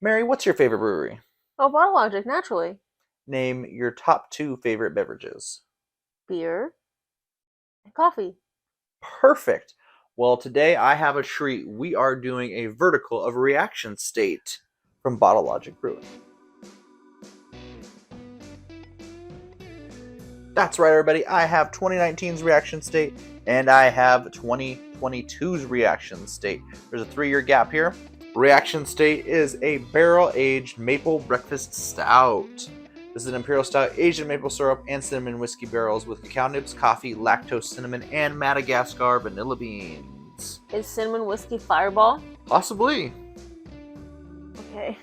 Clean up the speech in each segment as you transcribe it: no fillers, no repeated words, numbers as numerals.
Mary, what's your favorite brewery? Oh, Bottle Logic, naturally. Name your top two favorite beverages. Beer and coffee. Perfect. Well, today I have a treat. We are doing a vertical of reaction state from Bottle Logic Brewing. That's right, everybody. I have 2019's reaction state and I have 2022's reaction state. There's a 3-year gap here. Reaction state is a barrel-aged maple breakfast stout. This is an imperial stout aged in maple syrup and cinnamon whiskey barrels with cacao nibs, coffee, lactose, cinnamon, and Madagascar vanilla beans. Is cinnamon whiskey Fireball? Possibly. Okay.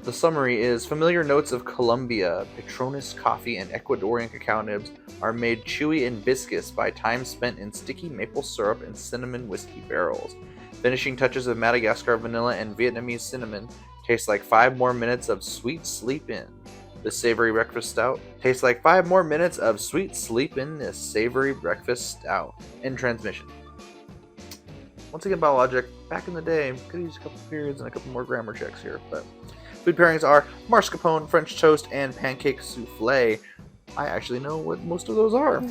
The summary is familiar notes of Colombia, Petronas coffee, and Ecuadorian cacao nibs are made chewy and viscous by time spent in sticky maple syrup and cinnamon whiskey barrels. Finishing touches of Madagascar vanilla and Vietnamese cinnamon taste like 5 more minutes of sweet sleep in. This savory breakfast stout tastes like 5 more minutes of sweet sleep in this savory breakfast stout. In transmission. Once again, Biologic, back in the day, could use a couple periods and a couple more grammar checks here, but food pairings are mascarpone, French toast, and pancake souffle. I actually know what most of those are.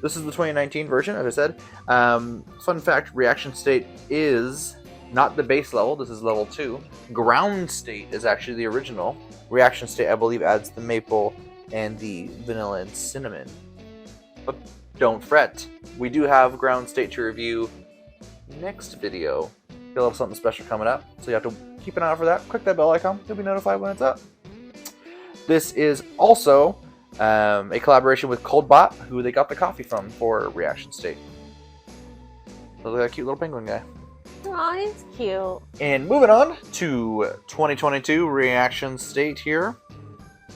This is the 2019 version, as I said. Fun fact, reaction state is not the base level. This is level 2. Ground state is actually the original. Reaction state, I believe, adds the maple and the vanilla and cinnamon. But don't fret. We do have ground state to review next video. We'll have something special coming up, so you have to keep an eye out for that. Click that bell icon. You'll be notified when it's up. This is also a collaboration with ColdBot, who they got the coffee from for Reaction State. So look at that cute little penguin guy. Aw, he's cute. And moving on to 2022 Reaction State here.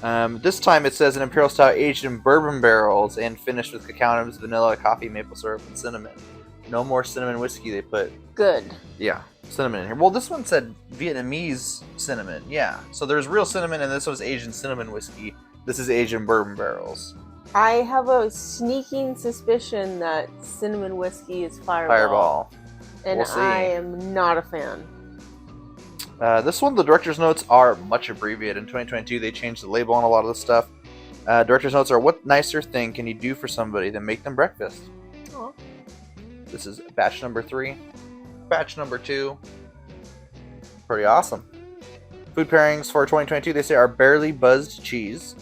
This time it says an imperial stout aged in bourbon barrels and finished with cacao nibs, vanilla, coffee, maple syrup, and cinnamon. No more cinnamon whiskey they put. Good. Yeah, cinnamon in here. Well, this one said Vietnamese cinnamon. Yeah, so there's real cinnamon, and this was aged in cinnamon whiskey. This is aged in bourbon barrels. I have a sneaking suspicion that cinnamon whiskey is Fireball. And We'll see. I am not a fan. This one, the director's notes are much abbreviated. In 2022, they changed the label on a lot of the stuff. Director's notes are, what nicer thing can you do for somebody than make them breakfast? Aww. This is batch number 3. Batch number 2. Pretty awesome. Food pairings for 2022, they say, are barely buzzed cheese,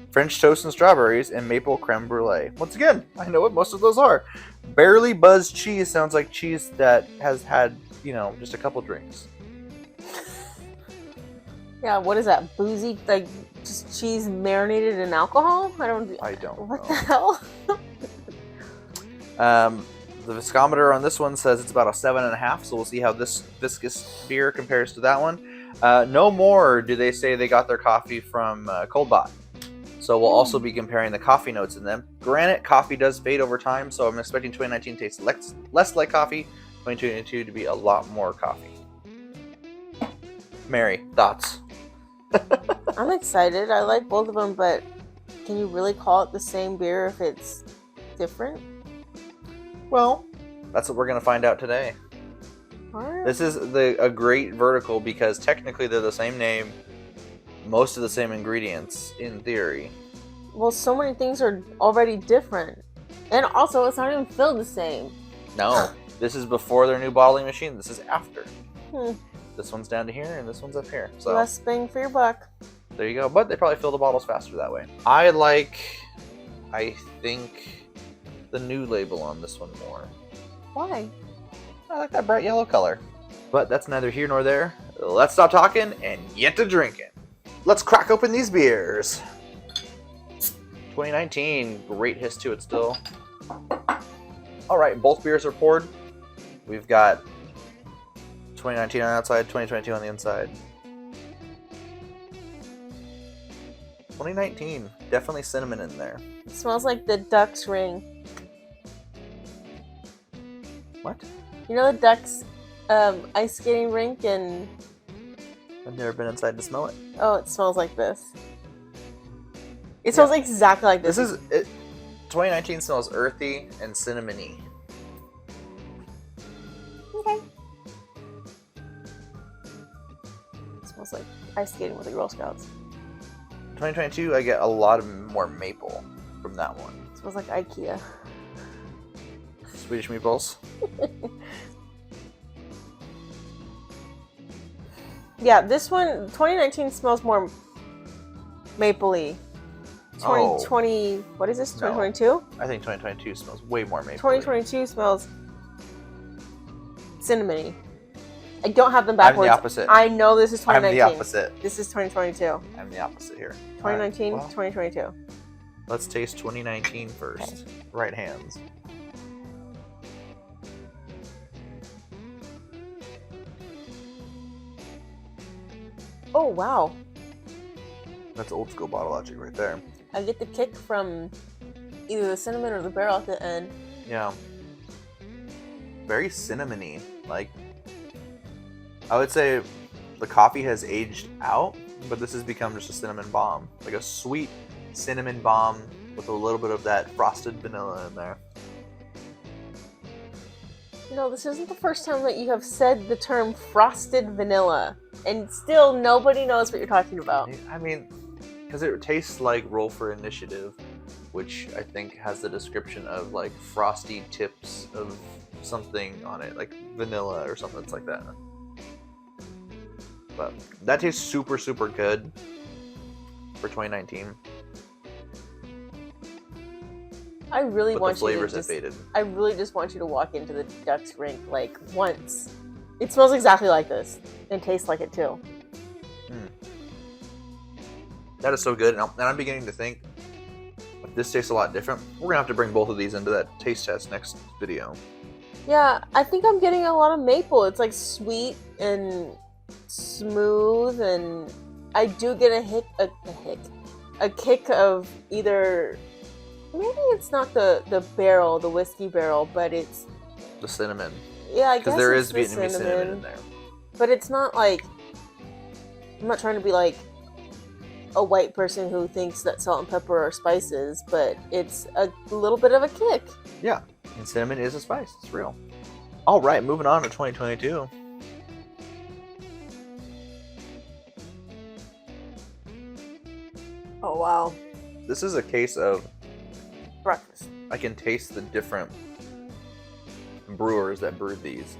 French toast and strawberries, and maple creme brulee. Once again, I know what most of those are. Barely buzzed cheese sounds like cheese that has had, just a couple drinks. Yeah, what is that? Boozy, like just cheese marinated in alcohol? I don't know. The hell? The viscometer on this one says it's about a 7.5, so we'll see how this viscous beer compares to that one. No more do they say they got their coffee from ColdBot. So we'll also be comparing the coffee notes in them. Granted, coffee does fade over time, so I'm expecting 2019 tastes less like coffee, 2022 to be a lot more coffee. Mary, thoughts? I'm excited. I like both of them, but can you really call it the same beer if it's different? Well, that's what we're going to find out today. What? This is a great vertical because technically they're the same name, most of the same ingredients in theory. Well, so many things are already different. And also, it's not even filled the same. No, this is before their new bottling machine. This is after. Hmm. This one's down to here and this one's up here. So less bang for your buck. There you go. But they probably fill the bottles faster that way. I think, the new label on this one more. Why? I like that bright yellow color. But that's neither here nor there. Let's stop talking and get to drinking. Let's crack open these beers. 2019, great hiss to it still. Alright, both beers are poured. We've got 2019 on the outside, 2022 on the inside. 2019, definitely cinnamon in there. It smells like the Ducks ring. What? You know the Ducks ice skating rink and... I've never been inside to smell it. Oh, it smells like this. It smells exactly like this. 2019 smells earthy and cinnamony. Okay. Smells like ice skating with the Girl Scouts. 2022, I get a lot more maple from that one. Smells like IKEA. Swedish meatballs. Yeah, this one, 2019 smells more mapley. 2020, what is this, 2022? No, I think 2022 smells way more maple. 2022 smells cinnamony. I don't have them backwards. I'm the opposite. I know this is 2019. I'm the opposite. This is 2022. I'm the opposite here. 2019, Right, well, 2022. Let's taste 2019 first. Okay. Right hands. Oh, wow. That's old school bottle logic right there. I get the kick from either the cinnamon or the barrel at the end. Yeah. Very cinnamony. Like, I would say the coffee has aged out, but this has become just a cinnamon bomb. Like a sweet cinnamon bomb with a little bit of that frosted vanilla in there. You know, this isn't the first time that you have said the term frosted vanilla, and still nobody knows what you're talking about. I mean, because it tastes like Roll for Initiative, which I think has the description of like frosty tips of something on it, like vanilla or something like that. But that tastes super, super good for 2019. I really But want the flavors you to have faded. I really just want you to walk into the Ducks rink like once. It smells exactly like this and tastes like it too. That is so good, and I'm beginning to think if this tastes a lot different, we're gonna have to bring both of these into that taste test next video. Yeah, I think I'm getting a lot of maple. It's like sweet and smooth, and I do get a kick of either, maybe it's not the barrel, the whiskey barrel, but it's The cinnamon, yeah, I guess because there it's is the Vietnamese cinnamon in there. But it's not like, I'm not trying to be like a white person who thinks that salt and pepper are spices, but it's a little bit of a kick. Yeah, and cinnamon is a spice. It's real. All right, moving on to 2022. Oh wow. This is a case of Breakfast. I can taste the different brewers that brewed these.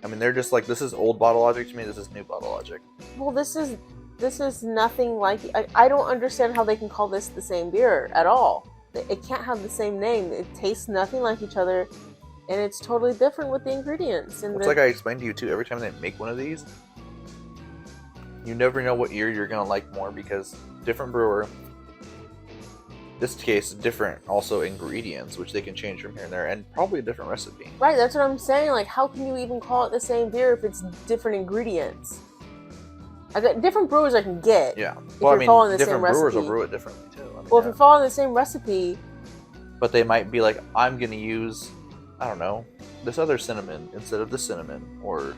I mean, they're just like, this is old bottle logic to me. This is new bottle logic. Well, this is nothing like, I don't understand how they can call this the same beer at all. It can't have the same name. It tastes nothing like each other, and it's totally different with the ingredients. And It's like I explained to you too, every time they make one of these, you never know what year you're going to like more, because different brewer, this case, different also ingredients, which they can change from here and there, and probably a different recipe. Right, that's what I'm saying. Like, how can you even call it the same beer if it's different ingredients? I got different brewers I can get. Yeah. If Well, I you're mean, following the different same brewers recipe. will brew it differently too. I mean, Well, if you're following the same recipe, but they might be like, I'm going to use, I don't know, this other cinnamon instead of the cinnamon, or...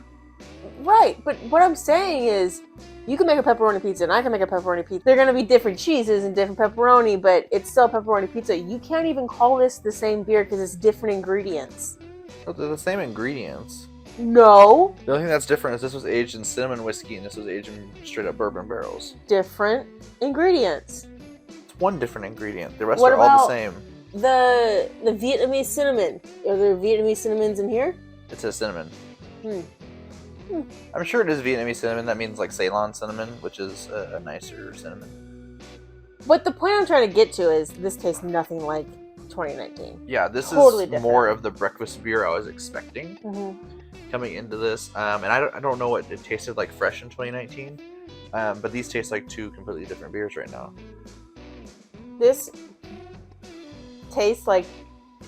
right, but what I'm saying is, you can make a pepperoni pizza and I can make a pepperoni pizza. They're going to be different cheeses and different pepperoni, but it's still pepperoni pizza. You can't even call this the same beer because it's different ingredients. Oh, they're the same ingredients. No. The only thing that's different is this was aged in cinnamon whiskey and this was aged in straight up bourbon barrels. Different ingredients. It's one different ingredient. The rest What are all the about same. The Vietnamese cinnamon. Are there Vietnamese cinnamons in here? It says cinnamon. Hmm. I'm sure it is Vietnamese cinnamon. That means like Ceylon cinnamon, which is a nicer cinnamon. But the point I'm trying to get to is this tastes nothing like 2019. Yeah, this Totally is different. more of the breakfast beer I was expecting Mm-hmm. coming into this. And I don't know what it tasted like fresh in 2019. But these taste like two completely different beers right now. This tastes like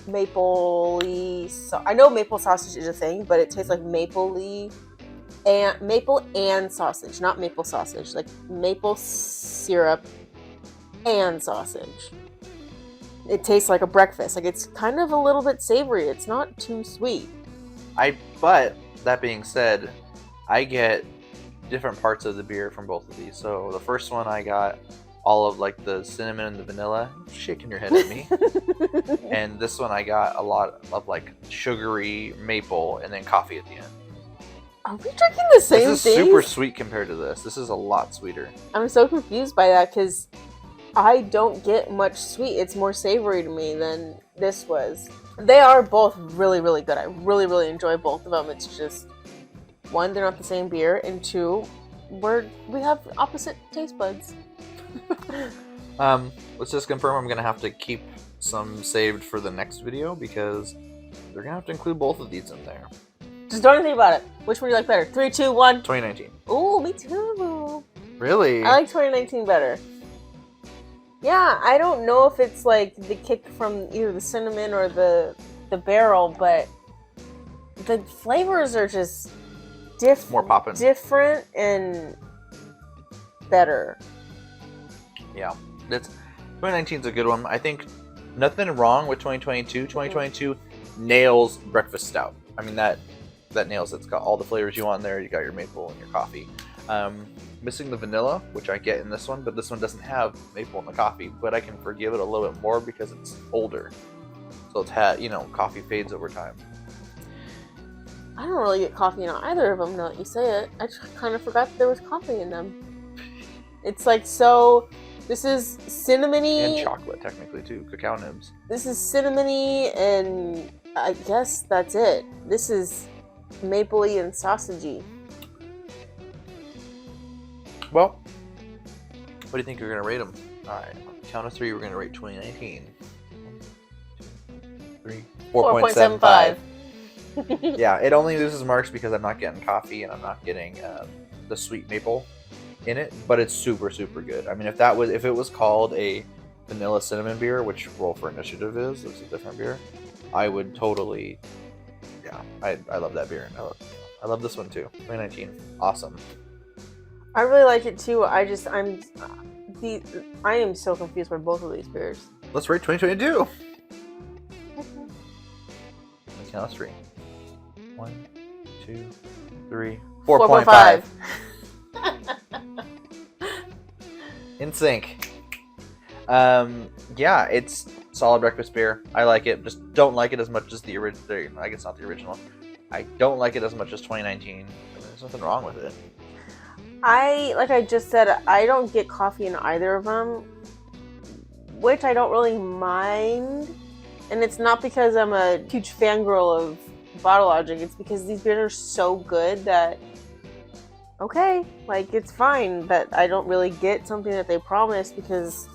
maple-y. I know maple sausage is a thing, but it tastes like maple-y. And maple and sausage, not maple sausage, like maple syrup and sausage. It tastes like a breakfast. Like, it's kind of a little bit savory. It's not too sweet. But that being said, I get different parts of the beer from both of these. So the first one I got all of like the cinnamon and the vanilla. You're shaking your head at me. And this one I got a lot of like sugary maple and then coffee at the end. Are we drinking the same This is thing? super sweet compared to this. This is a lot sweeter. I'm so confused by that because I don't get much sweet. It's more savory to me than this was. They are both really, really good. I really, really enjoy both of them. It's just, one, they're not the same beer, and two, we have opposite taste buds. Let's just confirm I'm gonna have to keep some saved for the next video because they're gonna have to include both of these in there. Just don't think about it. Which one do you like better? 3, 2, 1. 2019. Ooh, me too. Really? I like 2019 better. Yeah, I don't know if it's like the kick from either the cinnamon or the barrel, but the flavors are just More poppin'. different and better. Yeah, 2019 is a good one. I think nothing wrong with 2022. 2022 nails breakfast stout. I mean that nails it. It's got all the flavors you want in there. You got your maple and your coffee. Missing the vanilla, which I get in this one, but this one doesn't have maple in the coffee. But I can forgive it a little bit more because it's older, so it's had coffee fades over time. I don't really get coffee in either of them now that you say it. I just kind of forgot that there was coffee in them. It's like so. This is cinnamony and chocolate, technically too. Cacao nibs. This is cinnamony, and I guess that's it. This is mapley and sausagey. Well, what do you think you're gonna rate them? All right, on the count of 3, we're gonna rate 2019. 3, 4.75. Yeah, it only loses marks because I'm not getting coffee and I'm not getting the sweet maple in it, but it's super, super good. I mean, if it was called a vanilla cinnamon beer, which Roll for Initiative is, it's a different beer, I would totally, yeah, I love that beer. I love this one too. 2019, awesome. I really like it too. I am so confused by both of these beers. Let's rate 2022. Count of 3. 1, 2, 3, 4.5. In sync. Yeah, it's solid breakfast beer. I like it. Just don't like it as much as the original. I guess not the original. I don't like it as much as 2019. I mean, there's nothing wrong with it. Like I just said, I don't get coffee in either of them, which I don't really mind. And it's not because I'm a huge fangirl of Bottle Logic. It's because these beers are so good that, okay, like it's fine that I don't really get something that they promised because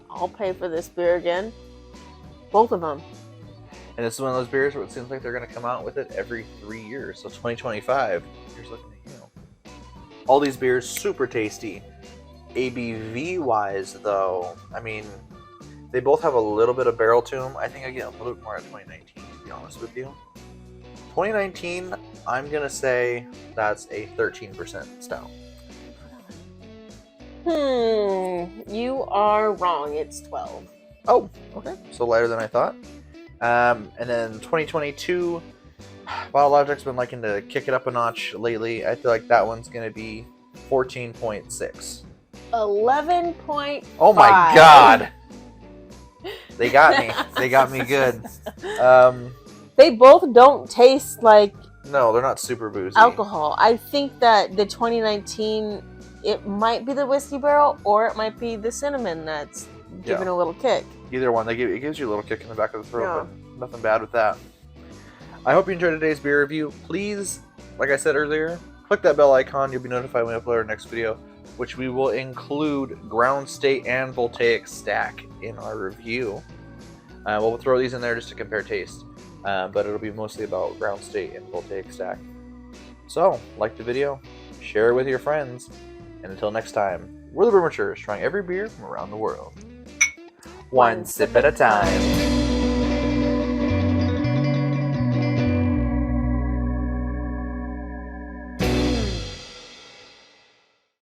I'll pay for this beer again. Both of them. And this is one of those beers where it seems like they're going to come out with it every 3 years. So 2025, here's looking at you. All these beers, super tasty. ABV-wise, though, I mean, they both have a little bit of barrel to them. I think I get a little bit more at 2019, to be honest with you. 2019, I'm going to say that's a 13% stout. You are wrong. It's 12. Oh, okay. So lighter than I thought. And then 2022, Bottle Logic's been liking to kick it up a notch lately. I feel like that one's going to be 14.6. 11.5. Oh my god! They got me. They got me good. They both don't taste like No, they're not super boozy. alcohol. I think that the 2019, it might be the whiskey barrel or it might be the cinnamon that's giving a little kick. Either one, it gives you a little kick in the back of the throat, but nothing bad with that. I hope you enjoyed today's beer review. Please, like I said earlier, click that bell icon. You'll be notified when we upload our next video, which we will include Ground State and Voltaic Stack in our review. We'll throw these in there just to compare taste, but it'll be mostly about Ground State and Voltaic Stack. So, like the video, share it with your friends, and until next time, we're the Brew Matures, trying every beer from around the world. One sip at a time.